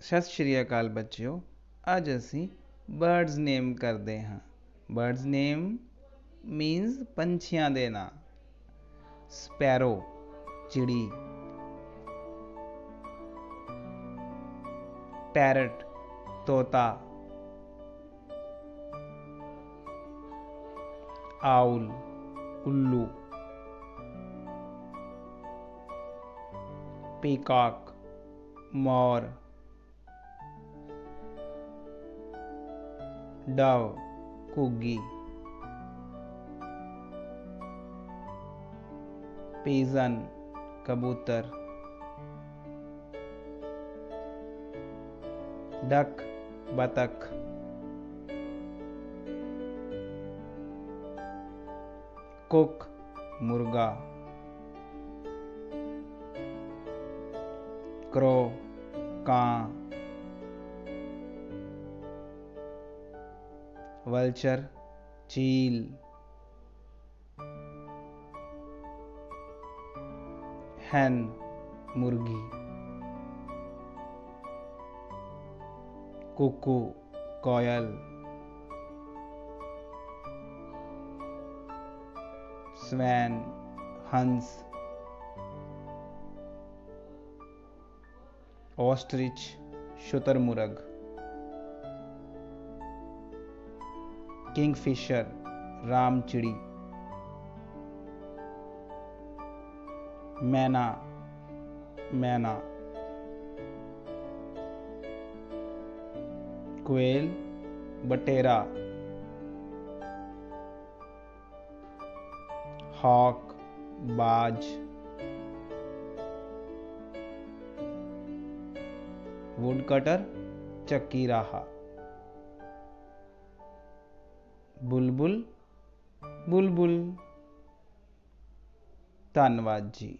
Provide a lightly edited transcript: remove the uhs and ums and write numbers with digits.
सत श्री अकाल बच्चों, ਅੱਜ ਅਸੀਂ ਬਰਡਸ ਨੇਮ ਕਰਦੇ ਹਾਂ। ਬਰਡਸ ਨੇਮ ਮੀਨਸ ਪੰਛੀਆਂ ਦੇ ਨਾਂ। ਸਪੈਰੋ ਚਿੜੀ, ਪੈਰਟ ਤੋਤਾ, ਆਉਲ ਉੱਲੂ, ਪੀਕॉक मोर, डव घुग्गी, पीजन कबूतर, डक बतख, कुक मुर्गा, क्रो कां, वल्चर चील, हैन मुर्गी, कुकू कोयल, स्वैन हंस, ऑस्ट्रिच शुतुरमुर्ग, किंगफिशर रामचिड़ी, मैना मैना, क्वेल बटेरा, हॉक बाज, वुडकटर चक्कीराहा, बुलबुल बुलबुल। धन्यवाद जी।